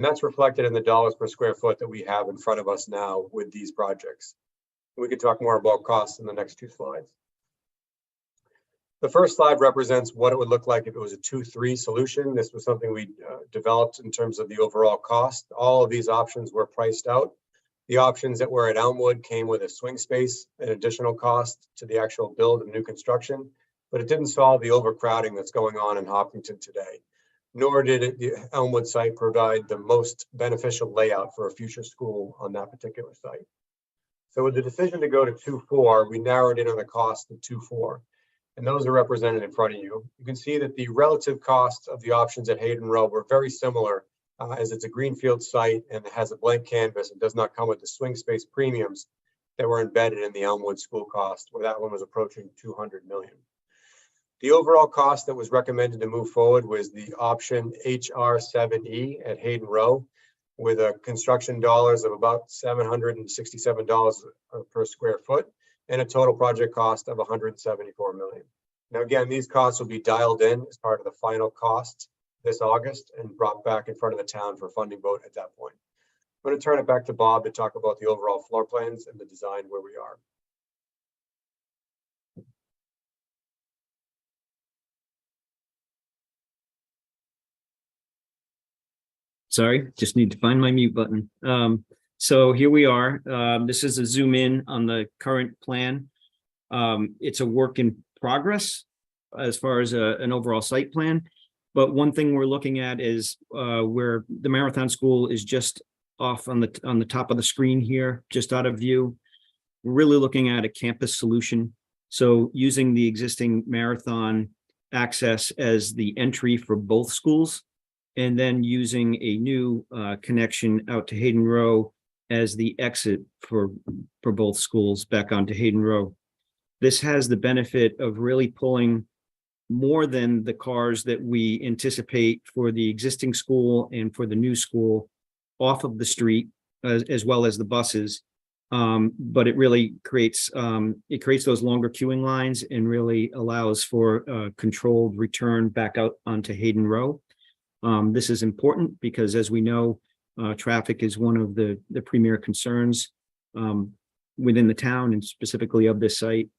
And that's reflected in the dollars per square foot that we have in front of us now with these projects. We can talk more about costs in the next two slides. The first slide represents what it would look like if it was a 2-3 solution. This was something we developed in terms of the overall cost. All of these options were priced out. The options that were at Elmwood came with a swing space, an additional cost to the actual build of new construction, but it didn't solve the overcrowding that's going on in Hopkinton today. Nor did the Elmwood site provide the most beneficial layout for a future school on that particular site. So with the decision to go to 2-4, we narrowed in on the cost of 2-4. And those are represented in front of you. You can see that the relative costs of the options at Hayden Row were very similar, as it's a greenfield site and it has a blank canvas and does not come with the swing space premiums that were embedded in the Elmwood school cost, where that one was approaching $200 million. The overall cost that was recommended to move forward was the option HR7E at Hayden Row, with a construction dollars of about $767 per square foot and a total project cost of $174 million. Now, again, these costs will be dialed in as part of the final cost this August and brought back in front of the town for a funding vote at that point. I'm going to turn it back to Bob to talk about the overall floor plans and the design where we are. Sorry, just need to find my mute button. So here we are. This is a zoom in on the current plan. It's a work in progress as far as an overall site plan. But one thing we're looking at is where the Marathon School is just off on the top of the screen here, just out of view. We're really looking at a campus solution. So using the existing Marathon access as the entry for both schools, and then using a new connection out to Hayden Row as the exit for both schools back onto Hayden Row. This has the benefit of really pulling more than the cars that we anticipate for the existing school and for the new school off of the street, as well as the buses. But it really creates those longer queuing lines and really allows for a controlled return back out onto Hayden Row. This is important because, as we know, traffic is one of the premier concerns within the town and specifically of this site.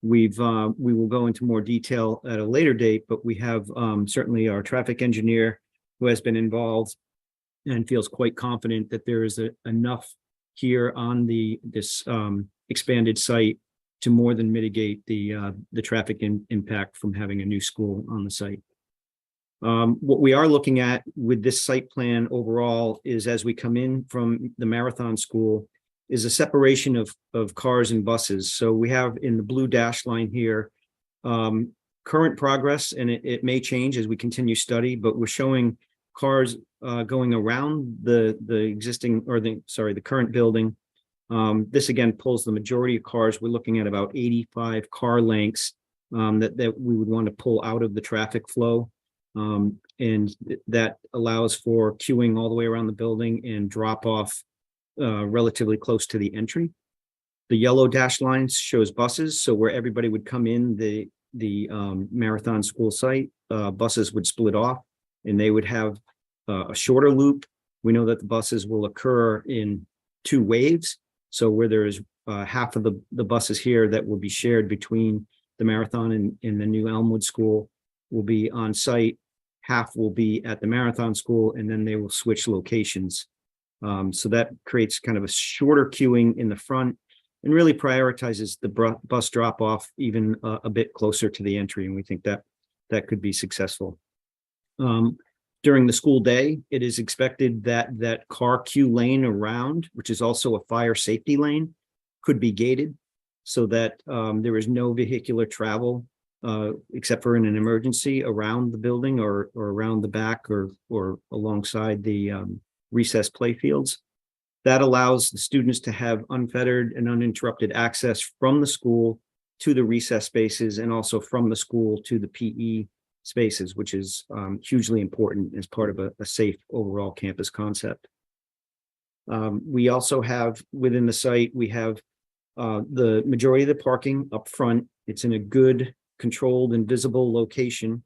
We will go into more detail at a later date, but we have certainly our traffic engineer who has been involved and feels quite confident that there is enough here on this expanded site to more than mitigate the traffic impact from having a new school on the site. What we are looking at with this site plan overall is, as we come in from the Marathon School, is a separation of cars and buses. So we have in the blue dash line here, current progress, and it may change as we continue study, but we're showing cars going around the current building. This again pulls the majority of cars. We're looking at about 85 car lengths that we would want to pull out of the traffic flow. And that allows for queuing all the way around the building and drop off relatively close to the entry. The yellow dash lines shows buses. So where everybody would come in the Marathon School site, buses would split off and they would have a shorter loop. We know that the buses will occur in 2 waves. So where there is half of the buses here that will be shared between the Marathon and the new Elmwood School will be on site. Half will be at the Marathon School, and then they will switch locations. So that creates kind of a shorter queuing in the front and really prioritizes the bus drop off even a bit closer to the entry. And we think that could be successful. During the school day, it is expected that car queue lane around, which is also a fire safety lane, could be gated so that there is no vehicular travel except for in an emergency around the building or around the back or alongside the recess play fields. That allows the students to have unfettered and uninterrupted access from the school to the recess spaces and also from the school to the PE spaces, which is hugely important as part of a safe overall campus concept. We also have within the site, we have the majority of the parking up front. It's in a good, controlled and visible location.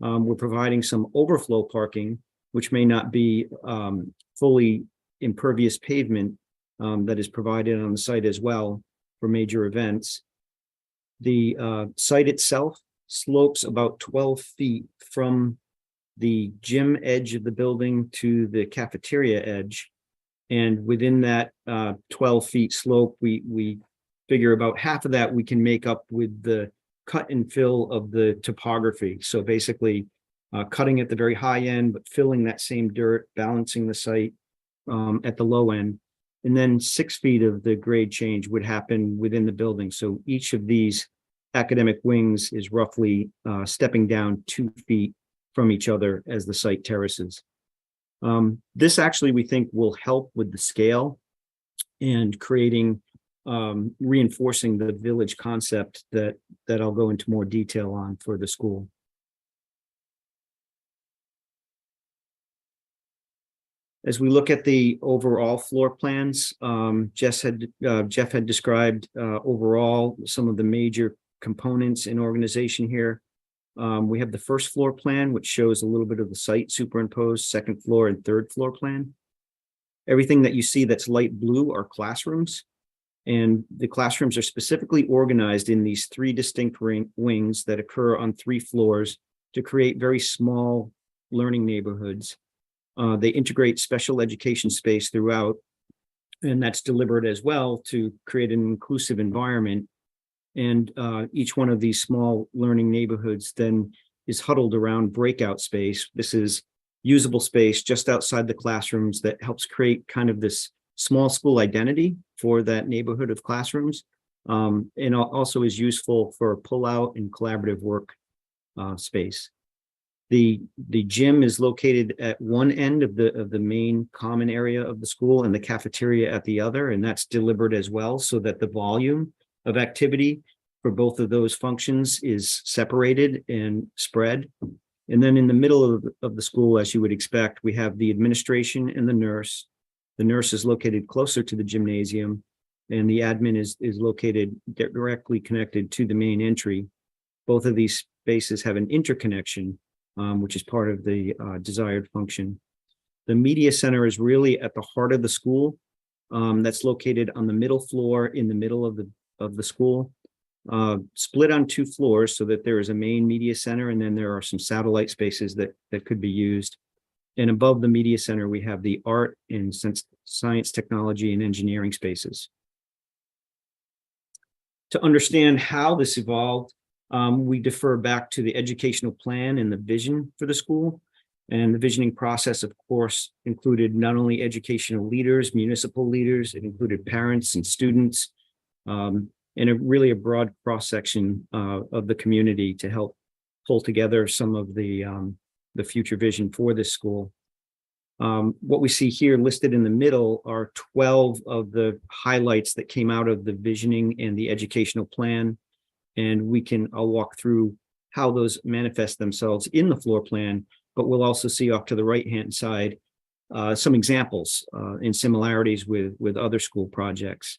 We're providing some overflow parking which may not be fully impervious pavement that is provided on the site as well for major events. The site itself slopes about 12 feet from the gym edge of the building to the cafeteria edge. And within that 12 feet slope, we figure about half of that we can make up with the cut and fill of the topography. So basically cutting at the very high end, but filling that same dirt, balancing the site at the low end. And then 6 feet of the grade change would happen within the building. So each of these academic wings is roughly stepping down 2 feet from each other as the site terraces. This actually, we think, will help with the scale and creating, reinforcing the village concept that I'll go into more detail on for the school. As we look at the overall floor plans, Jeff had described overall some of the major components in organization here. We have the first floor plan, which shows a little bit of the site superimposed, second floor and third floor plan. Everything that you see that's light blue are classrooms, and the classrooms are specifically organized in these 3 distinct wings that occur on 3 floors to create very small learning neighborhoods. They integrate special education space throughout, and that's delivered as well to create an inclusive environment. And each one of these small learning neighborhoods then is huddled around breakout space. This is usable space just outside the classrooms that helps create kind of this small school identity for that neighborhood of classrooms, and also is useful for pull-out and collaborative work space. The gym is located at one end of the main common area of the school, and the cafeteria at the other, and that's delivered as well so that the volume of activity for both of those functions is separated and spread. And then in the middle of the school, as you would expect, we have the administration and the nurse. The nurse is located closer to the gymnasium, and the admin is located directly connected to the main entry. Both of these spaces have an interconnection, which is part of the desired function. The media center is really at the heart of the school. That's located on the middle floor in the middle of the school, split on 2 floors so that there is a main media center, and then there are some satellite spaces that could be used. And above the media center, we have the art and science, technology, and engineering spaces. To understand how this evolved, we defer back to the educational plan and the vision for the school. And the visioning process, of course, included not only educational leaders, municipal leaders, it included parents and students, and really a broad cross-section of the community to help pull together some of the future vision for this school. What we see here listed in the middle are 12 of the highlights that came out of the visioning and the educational plan. And I'll walk through how those manifest themselves in the floor plan, but we'll also see off to the right-hand side some examples and similarities with other school projects.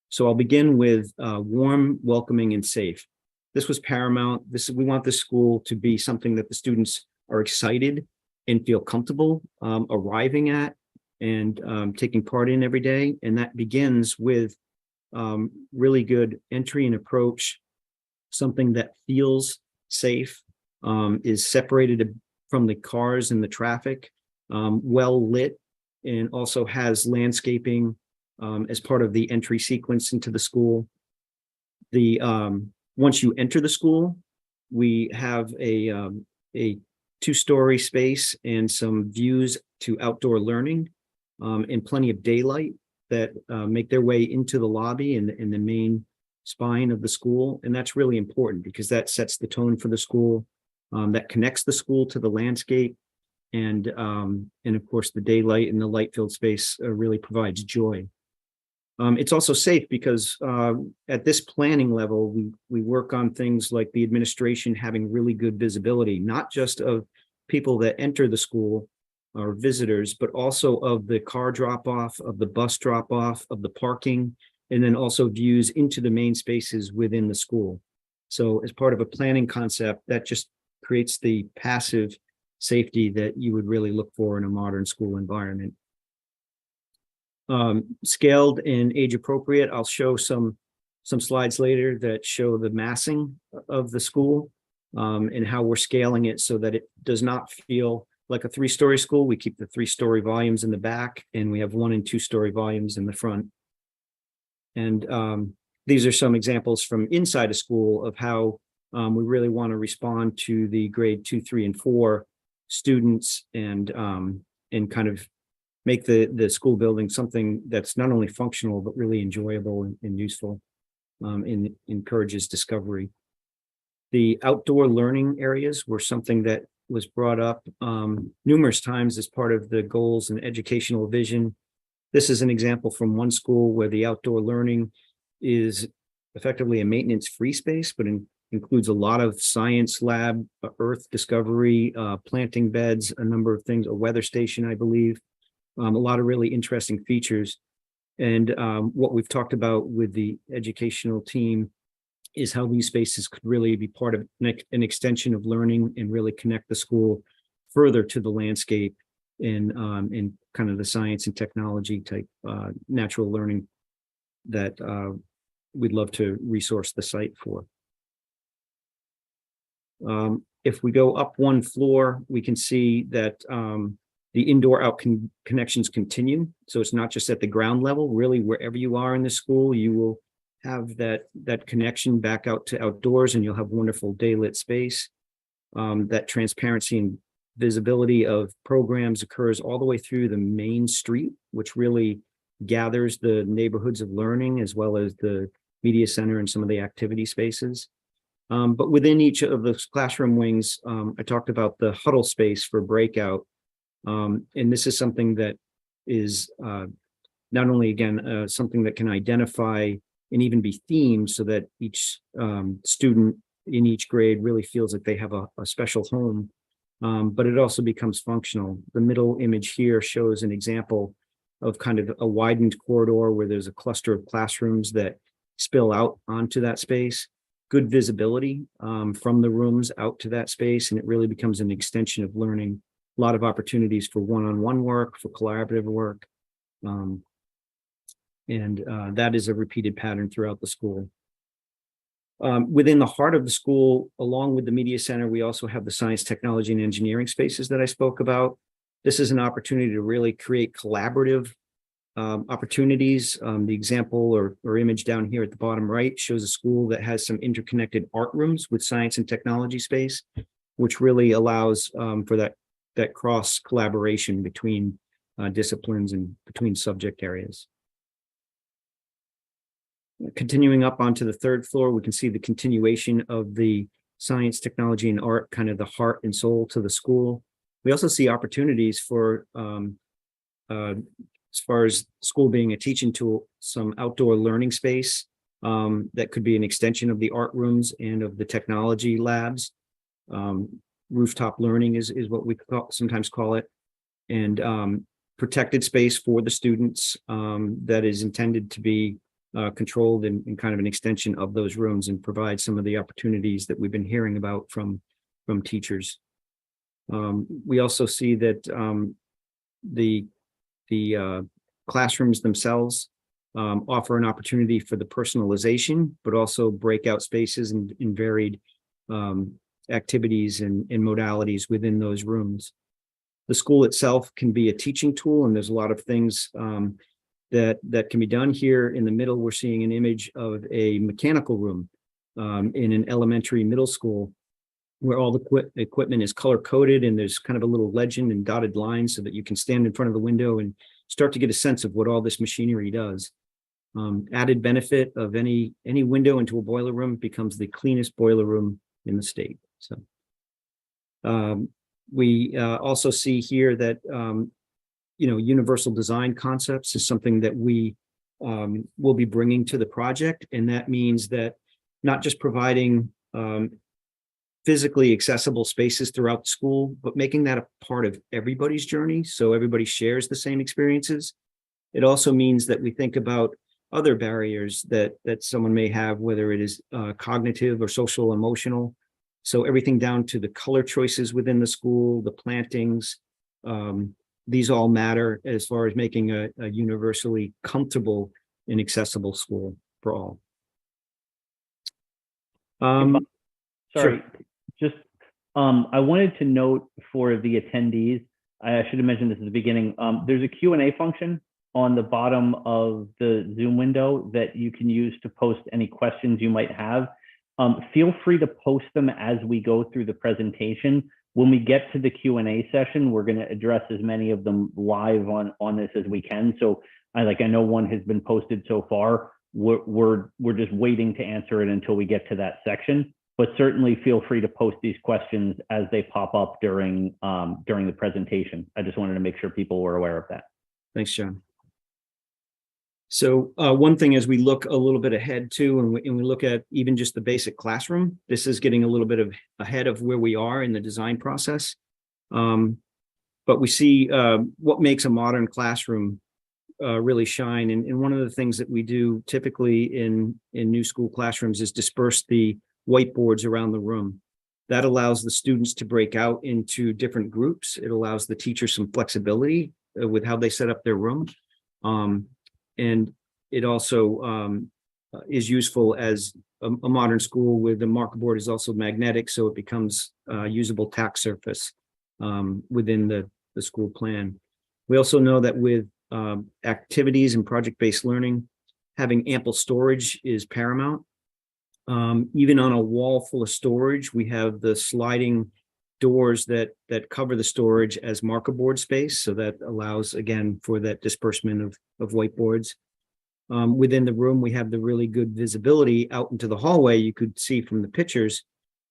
So I'll begin with warm, welcoming, and safe. This was paramount. We want this school to be something that the students are excited and feel comfortable arriving at and taking part in every day. And that begins with really good entry and approach, something that feels safe, is separated from the cars and the traffic, well lit, and also has landscaping as part of the entry sequence into the school. Once you enter the school, we have a 2-story space and some views to outdoor learning, and plenty of daylight that make their way into the lobby and the main spine of the school. And that's really important because that sets the tone for the school, that connects the school to the landscape. And of course, the daylight and the light-filled space really provides joy. It's also safe because at this planning level, we work on things like the administration having really good visibility, not just of people that enter the school or visitors, but also of the car drop-off, of the bus drop-off, of the parking, and then also views into the main spaces within the school. So as part of a planning concept, that just creates the passive safety that you would really look for in a modern school environment. Scaled and age appropriate, I'll show some slides later that show the massing of the school and how we're scaling it so that it does not feel like a 3-story school. We keep the 3-story volumes in the back, and we have 1- and 2-story volumes in the front. And these are some examples from inside a school of how we really want to respond to the grade 2, 3, and 4 students and kind of make the school building something that's not only functional, but really enjoyable and useful and encourages discovery. The outdoor learning areas were something that was brought up numerous times as part of the goals and educational vision. This is an example from one school where the outdoor learning is effectively a maintenance-free space, but includes a lot of science lab, earth discovery, planting beds, a number of things, a weather station, I believe, a lot of really interesting features. And what we've talked about with the educational team is how these spaces could really be part of an extension of learning and really connect the school further to the landscape in kind of the science and technology type natural learning that we'd love to resource the site for. If we go up one floor, we can see that the indoor out connections continue. So it's not just at the ground level, really wherever you are in the school, you will have that connection back out to outdoors, and you'll have wonderful daylit space. That transparency and visibility of programs occurs all the way through the main street, which really gathers the neighborhoods of learning as well as the media center and some of the activity spaces. But within each of the classroom wings, I talked about the huddle space for breakout. And this is something that is not only, again, something that can identify and even be themed so that each student in each grade really feels like they have a special home, but it also becomes functional. The middle image here shows an example of kind of a widened corridor where there's a cluster of classrooms that spill out onto that space. Good visibility from the rooms out to that space, and it really becomes an extension of learning. A lot of opportunities for one-on-one work, for collaborative work. And that is a repeated pattern throughout the school. Within the heart of the school, along with the media center, we also have the science, technology, and engineering spaces that I spoke about. This is an opportunity to really create collaborative opportunities. The example or image down here at the bottom right shows a school that has some interconnected art rooms with science and technology space, which really allows for that cross collaboration between disciplines and between subject areas. Continuing up onto the 3rd floor, we can see the continuation of the science, technology, and art, kind of the heart and soul to the school. We also see opportunities for, as far as school being a teaching tool, some outdoor learning space that could be an extension of the art rooms and of the technology labs. Rooftop learning is what we sometimes call it, and protected space for the students that is intended to be controlled and kind of an extension of those rooms and provide some of the opportunities that we've been hearing about from teachers. We also see that the classrooms themselves offer an opportunity for the personalization, but also breakout spaces and varied activities and modalities within those rooms. The school itself can be a teaching tool, and there's a lot of things that can be done here. In the middle, we're seeing an image of a mechanical room in an elementary middle school where all the equipment is color coded, and there's kind of a little legend and dotted lines so that you can stand in front of the window and start to get a sense of what all this machinery does. Added benefit of any window into a boiler room becomes the cleanest boiler room in the state. So we also see here that universal design concepts is something that we will be bringing to the project, and that means that not just providing physically accessible spaces throughout the school, but making that a part of everybody's journey so everybody shares the same experiences. It also means that we think about other barriers that someone may have, whether it is cognitive or social, emotional, So everything down to the color choices within the school, the plantings, these all matter as far as making a universally comfortable and accessible school for all. Sorry, just I wanted to note for the attendees, I should have mentioned this at the beginning. There's a Q&A function on the bottom of the Zoom window that you can use to post any questions you might have. Feel free to post them as we go through the presentation. When we get to the Q&A session, we're going to address as many of them live on this as we can. So I know one has been posted so far. We're just waiting to answer it until we get to that section. But certainly feel free to post these questions as they pop up during the presentation. I just wanted to make sure people were aware of that. Thanks, John. So one thing as we look a little bit ahead too, and we look at even just the basic classroom, this is getting a little bit ahead of where we are in the design process. But we see what makes a modern classroom really shine. And one of the things that we do typically in new school classrooms is disperse the whiteboards around the room. That allows the students to break out into different groups. It allows the teacher some flexibility with how they set up their room. And it also is useful as a modern school with the marker board is also magnetic, so it becomes a usable tack surface within the school plan. We also know that with activities and project-based learning, having ample storage is paramount. Even on a wall full of storage, we have the sliding doors that cover the storage as marker board space. So that allows, again, for that disbursement of whiteboards. Within the room, we have the really good visibility out into the hallway. You could see from the pictures,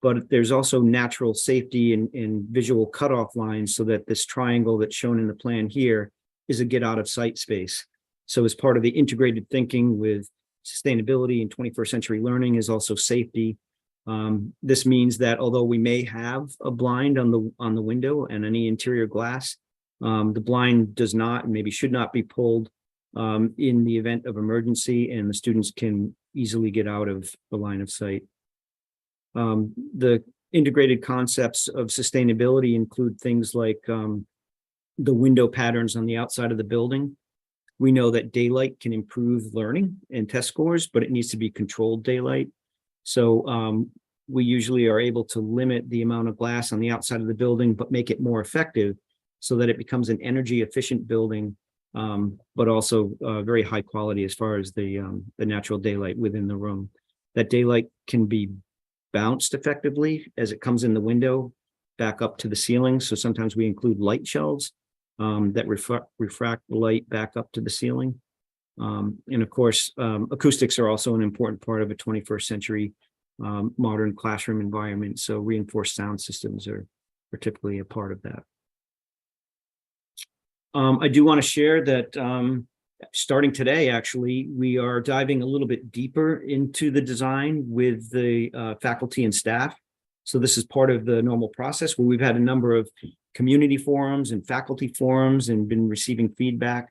but there's also natural safety and visual cutoff lines so that this triangle that's shown in the plan here is a get out of sight space. So as part of the integrated thinking with sustainability and 21st century learning is also safety. This means that although we may have a blind on the window and any interior glass, the blind does not and maybe should not be pulled in the event of emergency, and the students can easily get out of the line of sight. The integrated concepts of sustainability include things like the window patterns on the outside of the building. We know that daylight can improve learning and test scores, but it needs to be controlled daylight. So we usually are able to limit the amount of glass on the outside of the building, but make it more effective so that it becomes an energy efficient building, but also very high quality as far as the natural daylight within the room. That daylight can be bounced effectively as it comes in the window back up to the ceiling. So sometimes we include light shelves that refract the light back up to the ceiling. And of course, acoustics are also an important part of a 21st century modern classroom environment. So reinforced sound systems are typically a part of that. I do want to share that starting today, actually, we are diving a little bit deeper into the design with the faculty and staff. So this is part of the normal process where we've had a number of community forums and faculty forums and been receiving feedback.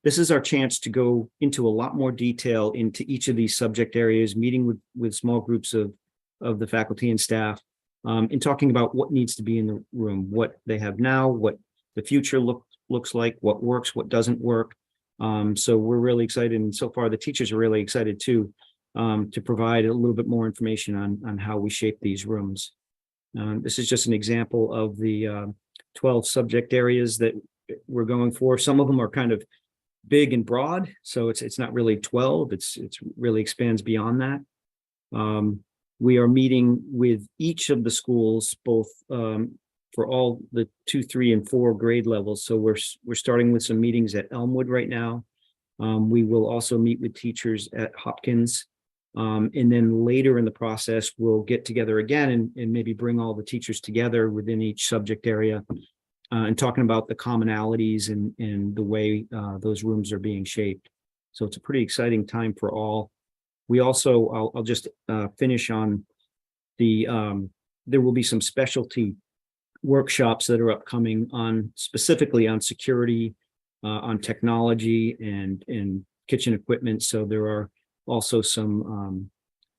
This is our chance to go into a lot more detail into each of these subject areas, meeting with small groups of the faculty and staff, and talking about what needs to be in the room, what they have now, what the future looks like, what works, what doesn't work. So we're really excited, and so far the teachers are really excited too, to provide a little bit more information on how we shape these rooms. This is just an example of the 12 subject areas that we're going for. Some of them are kind of big and broad, so it's not really 12. It's really expands beyond that. We are meeting with each of the schools, both for all the 2, 3, and 4 grade levels. So we're starting with some meetings at Elmwood right now. We will also meet with teachers at Hopkins. And then later in the process, we'll get together again and maybe bring all the teachers together within each subject area and talking about the commonalities and the way those rooms are being shaped. So it's a pretty exciting time for all. We also, I'll just finish on the, there will be some specialty workshops that are upcoming specifically on security, on technology and kitchen equipment. So there are also some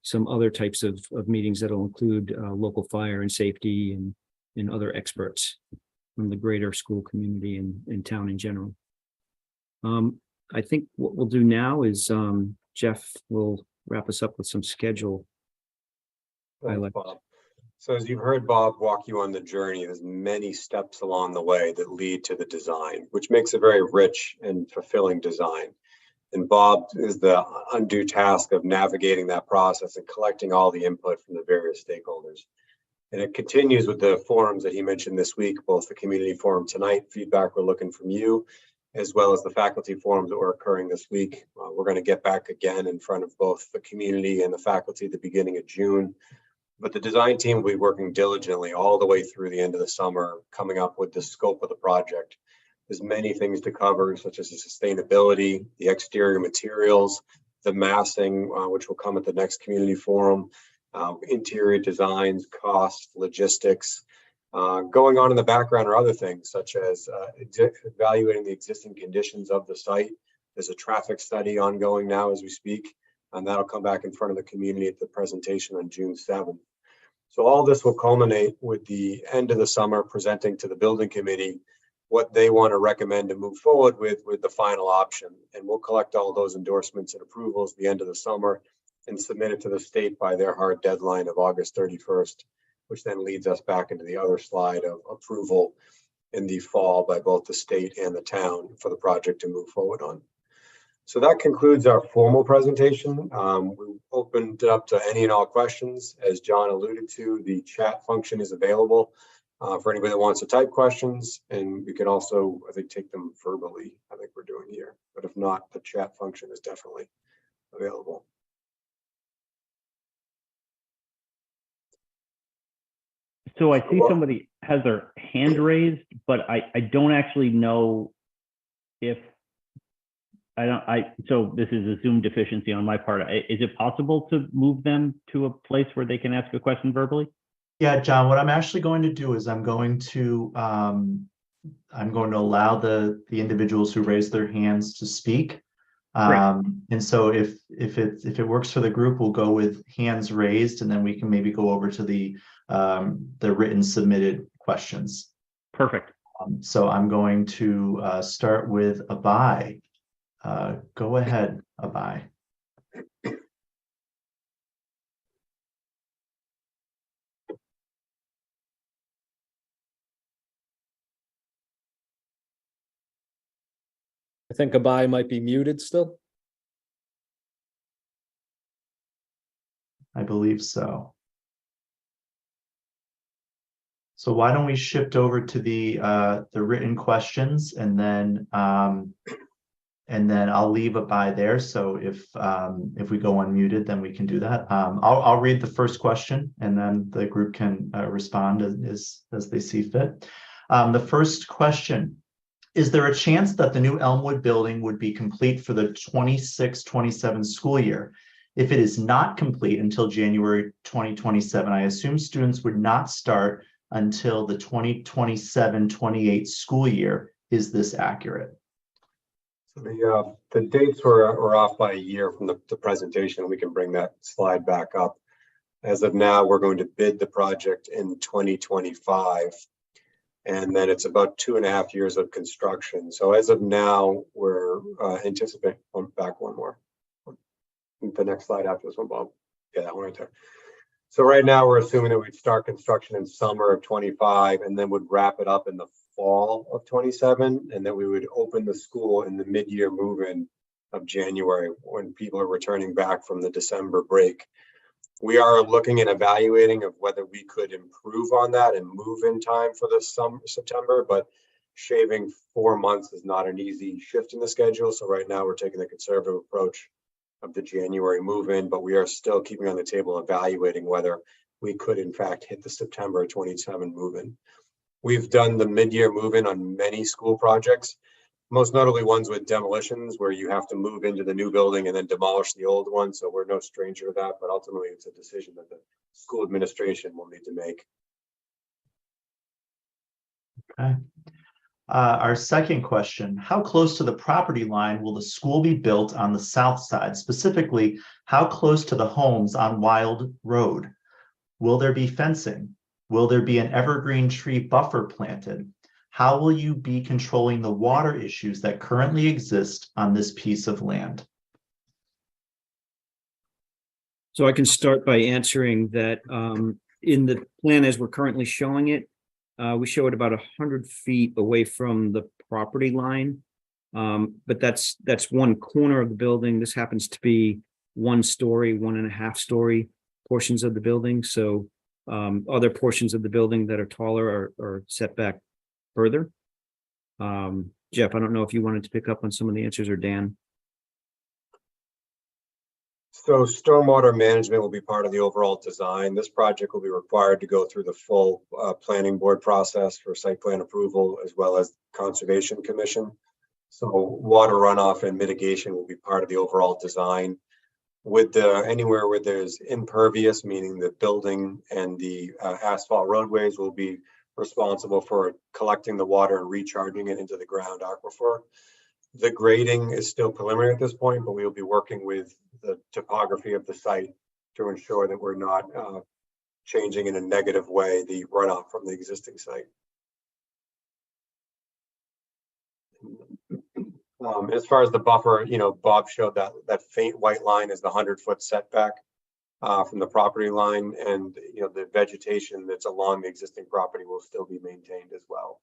some other types of meetings that'll include local fire and safety and other experts from the greater school community and town in general. I think what we'll do now is Jeff will wrap us up with some schedule. Thanks, Bob. So as you've heard Bob walk you on the journey, there's many steps along the way that lead to the design, which makes a very rich and fulfilling design. And Bob is the undue task of navigating that process and collecting all the input from the various stakeholders. And it continues with the forums that he mentioned this week, both the community forum tonight, feedback we're looking from you, as well as the faculty forums that were occurring this week. We're going to get back again in front of both the community and the faculty at the beginning of June. But the design team will be working diligently all the way through the end of the summer, coming up with the scope of the project. There's many things to cover, such as the sustainability, the exterior materials, the massing, which will come at the next community forum, interior designs, cost, logistics. Going on in the background are other things, such as evaluating the existing conditions of the site. There's a traffic study ongoing now as we speak, and that'll come back in front of the community at the presentation on June 7th. So all this will culminate with the end of the summer presenting to the building committee what they want to recommend to move forward with the final option. And we'll collect all those endorsements and approvals at the end of the summer and submit it to the state by their hard deadline of August 31st, which then leads us back into the other slide of approval in the fall by both the state and the town for the project to move forward on. So that concludes our formal presentation. We opened it up to any and all questions. As John alluded to, the chat function is available for anybody that wants to type questions, and we can also, I think, take them verbally. I think we're doing here, but if not, the chat function is definitely available. So I see somebody has their hand raised, but I don't actually know if so this is a Zoom deficiency on my part. Is it possible to move them to a place where they can ask a question verbally? Yeah, John, what I'm actually going to do is I'm going to allow the individuals who raise their hands to speak. And so if it works for the group, we'll go with hands raised, and then we can maybe go over to the written submitted questions. Perfect. So I'm going to start with Abai. Go ahead, Abai. I think Abai might be muted still. I believe so. So why don't we shift over to the written questions, and then I'll leave Abai there. So if we go unmuted, then we can do that. I'll read the first question, and then the group can respond as they see fit. The first question: is there a chance that the new Elmwood building would be complete for the 26-27 school year? If it is not complete until January 2027, I assume students would not start until the 2027-28 school year. Is this accurate? So the dates were off by a year from the presentation. We can bring that slide back up. As of now, we're going to bid the project in 2025. And then it's about 2.5 years of construction. So as of now, we're anticipating, back one more. The next slide after this one, Bob. Yeah, that one right there. So right now we're assuming that we'd start construction in summer of 25 and then would wrap it up in the fall of 27, and that we would open the school in the mid-year move-in of January when people are returning back from the December break. We are looking and evaluating of whether we could improve on that and move in time for the summer, September, but shaving 4 months is not an easy shift in the schedule. So right now we're taking the conservative approach of the January move-in, but we are still keeping on the table evaluating whether we could in fact hit the September 27 move-in. We've done the mid-year move-in on many school projects, most notably ones with demolitions where you have to move into the new building and then demolish the old one. So we're no stranger to that, but ultimately it's a decision that the school administration will need to make. Okay. Our second question, how close to the property line will the school be built on the south side? Specifically, how close to the homes on Wild Road? Will there be fencing? Will there be an evergreen tree buffer planted? How will you be controlling the water issues that currently exist on this piece of land? So I can start by answering that in the plan as we're currently showing it, we show it about 100 feet away from the property line. But that's one corner of the building. This happens to be 1 story, 1.5 story portions of the building. So other portions of the building that are taller are set back further. Jeff, I don't know if you wanted to pick up on some of the answers, or Dan. So stormwater management will be part of the overall design. This project will be required to go through the full planning board process for site plan approval, as well as Conservation Commission. So water runoff and mitigation will be part of the overall design. With anywhere where there's impervious, meaning the building and the asphalt roadways will be responsible for collecting the water and recharging it into the ground aquifer. The grading is still preliminary at this point, but we will be working with the topography of the site to ensure that we're not changing in a negative way the runoff from the existing site. As far as the buffer, Bob showed that faint white line is the 100-foot setback from the property line, and the vegetation that's along the existing property will still be maintained as well.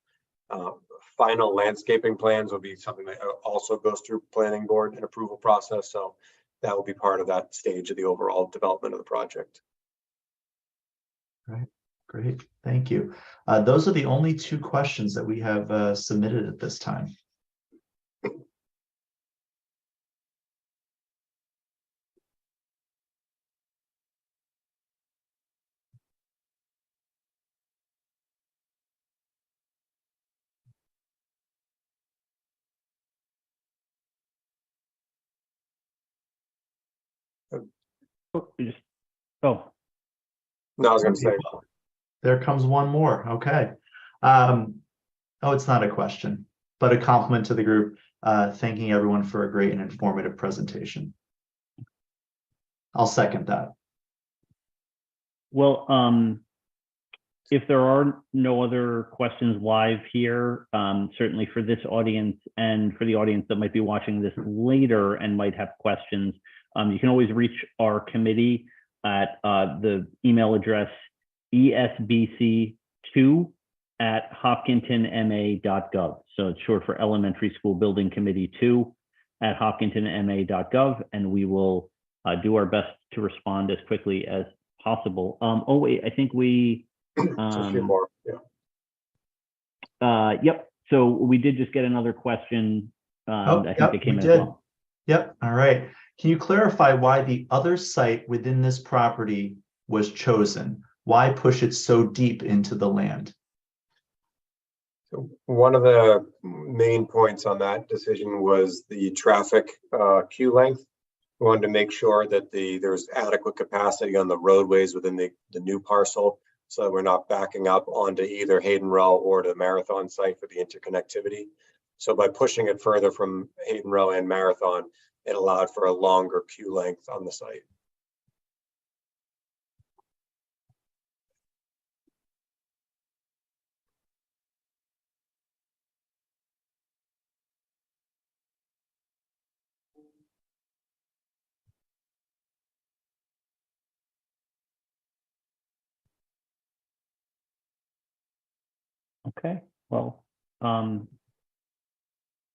Final landscaping plans will be something that also goes through planning board and approval process, so that will be part of that stage of the overall development of the project. Right, great, thank you. Those are the only 2 questions that we have submitted at this time. Oh, No, I was going to say, There comes one more. Okay. Oh, it's not a question, but a compliment to the group. Thanking everyone for a great and informative presentation. I'll second that. well, if there are no other questions live here, certainly for this audience and for the audience that might be watching this later and might have questions, you can always reach our committee at the email address esbc2@hopkintonma.gov. So it's short for Elementary School Building Committee 2@hopkintonma.gov, and we will do our best to respond as quickly as possible. Oh wait, I think we a few more. Yeah. yep. So we did just get another question. I think yep, they came we in did. as well. Yep. All right. Can you clarify why the other site within this property was chosen? Why push it so deep into the land? So one of the main points on that decision was the traffic queue length. We wanted to make sure that there's adequate capacity on the roadways within the new parcel, so that we're not backing up onto either Hayden Row or the Marathon site for the interconnectivity. So by pushing it further from Hayden Row and Marathon, it allowed for a longer queue length on the site. Okay, well,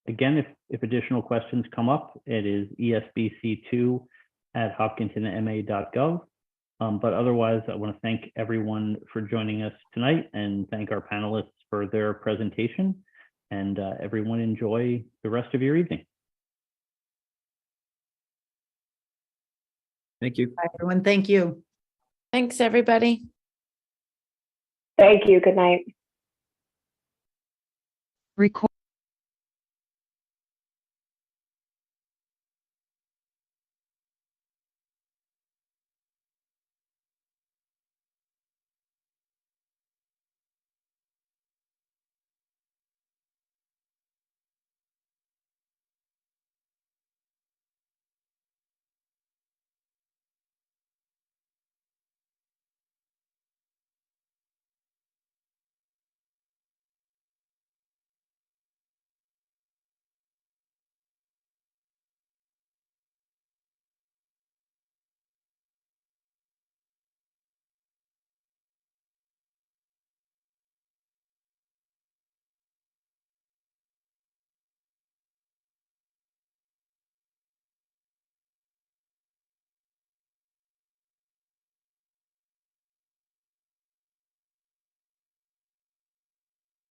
again, if additional questions come up, it is esbc2@hopkintonma.gov. But otherwise, I want to thank everyone for joining us tonight and thank our panelists for their presentation. And everyone enjoy the rest of your evening. Thank you. Bye, everyone. Thank you. Thanks, everybody. Thank you. Good night. Record.